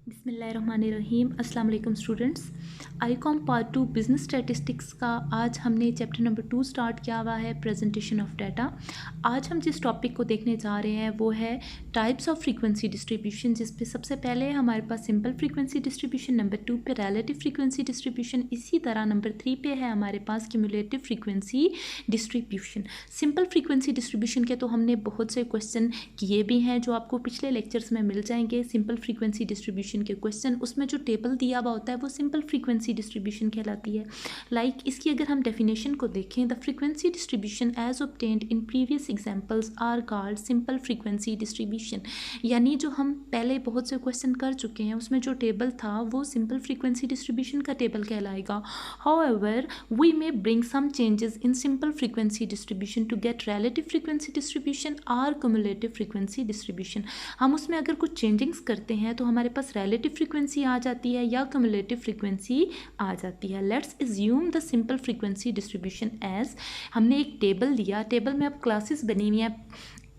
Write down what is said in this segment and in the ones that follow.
बिस्मिल्लाहिर्रहमानिर्रहीम। अस्सलाम वालेकुम students. Icom part 2 business statistics का आज हमने चैप्टर नंबर 2 स्टार्ट किया हुआ है, प्रेजेंटेशन ऑफ डाटा। आज हम जिस टॉपिक को देखने जा रहे हैं वो है टाइप्स ऑफ फ्रीक्वेंसी डिस्ट्रीब्यूशन, जिस पे सबसे पहले हमारे पास सिंपल फ्रीक्वेंसी डिस्ट्रीब्यूशन, नंबर 2 पे रिलेटिव फ्रीक्वेंसी डिस्ट्रीब्यूशन, इसी तरह नंबर 3 पे है हमारे पास cumulative frequency distribution. Simple frequency distribution के तो हमने बहुत से क्वेश्चन किए भी हैं जो आपको पिछले लेक्चर्स में मिल जाएंगे। सिंपल फ्रीक्वेंसी डिस्ट्रीब्यूशन के क्वेश्चन, उसमें जो टेबल दिया हुआ होता है वो सिंपल फ्रीक्वेंसी डिस्ट्रीब्यूशन कहलाती है। इसकी अगर हम डेफिनेशन को देखें, the frequency distribution as obtained in previous examples are called simple frequency distribution. यानी जो हम पहले बहुत से क्वेश्चन कर चुके हैं उसमें जो टेबल था वो सिंपल फ्रीक्वेंसी डिस्ट्रीब्यूशन का टेबल कहलाएगा। However we may bring some changes in simple frequency distribution to get relative frequency distribution और क्यूमुलेटिव फ्रीक्वेंसी डिस्ट्रीब्यूशन। हम उसमें अगर कुछ चेंजिंग्स करते हैं तो हमारे पास रिलेटिव फ्रीक्वेंसी आ जाती है या क्यूमुलेटिव फ्रीक्वेंसी आ जाती है। Let's assume the simple frequency distribution as, हमने एक टेबल दिया, टेबल में अब क्लासेस बनी हुई हैं,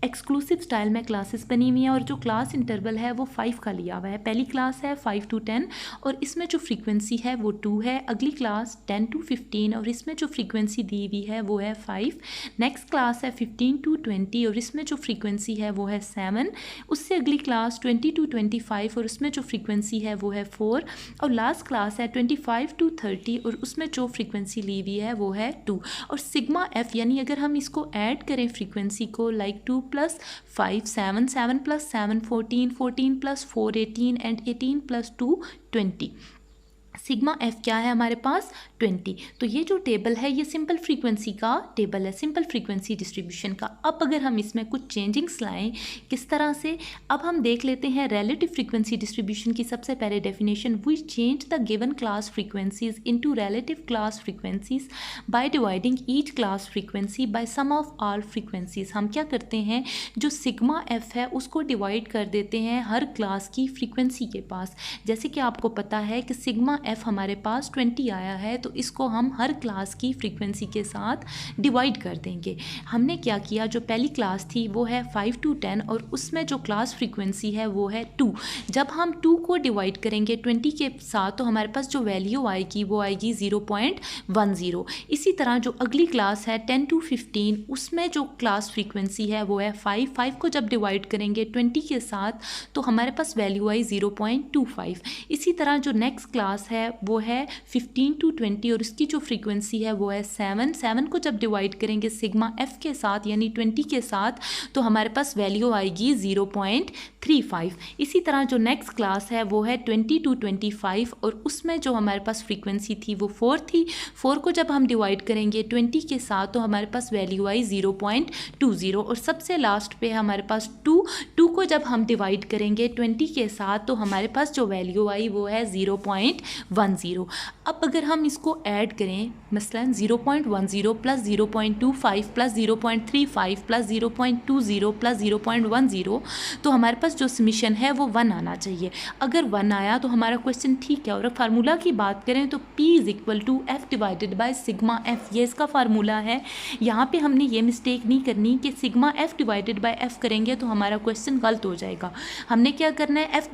एक्सक्लूसिव स्टाइल में क्लासेस बनी हुई हैं और जो क्लास इंटरवल है वो 5 का लिया हुआ है। पहली क्लास है 5 to 10 और इसमें जो फ्रीक्वेंसी है वो 2 है। अगली क्लास 10 to 15 और इसमें जो फ्रीक्वेंसी दी हुई है वो है 5। नेक्स्ट क्लास है 15 to 20 और इसमें जो फ्रीक्वेंसी है वो है 7। उससे अगली क्लास 20 to 25 और उसमें जो फ्रीक्वेंसी है वो है 4। और लास्ट क्लास है 25 to 30 और उसमें जो फ्रीक्वेंसी ली हुई है वो है 2। और सिग्मा एफ, यानी अगर हम इसको ऐड करें फ्रीक्वेंसी को, लाइक 2 + 5 7, 7 + 7 14, 14 + 4 18 एंड 18 + 2 20। सिग्मा एफ क्या है हमारे पास 20। तो ये जो टेबल है ये सिंपल फ्रीक्वेंसी का टेबल है, सिंपल फ्रीक्वेंसी डिस्ट्रीब्यूशन का। अब अगर हम इसमें कुछ चेंजिंग्स लाएं, किस तरह से, अब हम देख लेते हैं रिलेटिव फ्रीक्वेंसी डिस्ट्रीब्यूशन की सबसे पहले definition. We change the given class frequencies into relative class frequencies by dividing each class frequency by sum of all frequencies. हम क्या करते हैं, जो सिग्मा एफ है उसको डिवाइड कर देते हैं हर क्लास की फ्रीक्वेंसी के पास। जैसे कि आपको पता है कि सिग्मा एफ हमारे पास 20 आया है तो इसको हम हर क्लास की फ्रीक्वेंसी के साथ डिवाइड कर देंगे। हमने क्या किया, जो पहली क्लास थी वो है 5 to 10 और उसमें जो क्लास फ्रीक्वेंसी है वो है 2। जब हम 2 को डिवाइड करेंगे 20 के साथ तो हमारे पास जो वैल्यू आएगी वो आएगी 0.10। इसी तरह जो अगली क्लास है 10 to 15, उसमें जो क्लास फ्रीक्वेंसी है वो है 5। 5 को जब डिवाइड करेंगे 20 के साथ तो हमारे पास वैल्यू आई 0.25। इसी तरह जो नेक्स्ट क्लास है वो है 15 to 20 और इसकी जो फ्रीक्वेंसी है वो है 7। 7 को जब डिवाइड करेंगे सिग्मा एफ के साथ यानी 20 के साथ तो हमारे पास वैल्यू आएगी 0.35। इसी तरह जो नेक्स्ट क्लास है वो है 20 to 25 और उसमें जो हमारे पास फ्रीक्वेंसी थी वो 4 थी। 4 को जब हम डिवाइड करेंगे 20 के साथ तो हमारे पास वैल्यू आई 0.20 और सबसे लास्ट पे हमारे पास 2 को जब हम डिवाइड करेंगे 20 के साथ तो हमारे पास जो वैल्यू आई वो है 0.10। अब अगर हम इसको ऐड करें, मसलन 0.10 + 0.25 + 0.35 + 0.20 + 0.10 तो हमारे पास जो समीशन है वो 1 आना चाहिए। अगर 1 आया तो हमारा क्वेश्चन ठीक है। और फार्मूला की बात करें तो P = F / सिग्मा एफ, ये इसका फार्मूला है। यहाँ पे हमने ये मिस्टेक नहीं करनी कि सिग्मा F / F करेंगे तो हमारा क्वेश्चन गलत हो जाएगा। हमने क्या करना है, F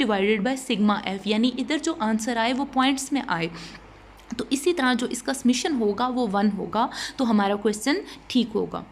/ सिग्मा एफ, यानी इधर जो आंसर आए वो पॉइंट्स में आए। तो इसी तरह जो इसका समीशन होगा वो 1 होगा तो हमारा क्वेश्चन ठीक होगा।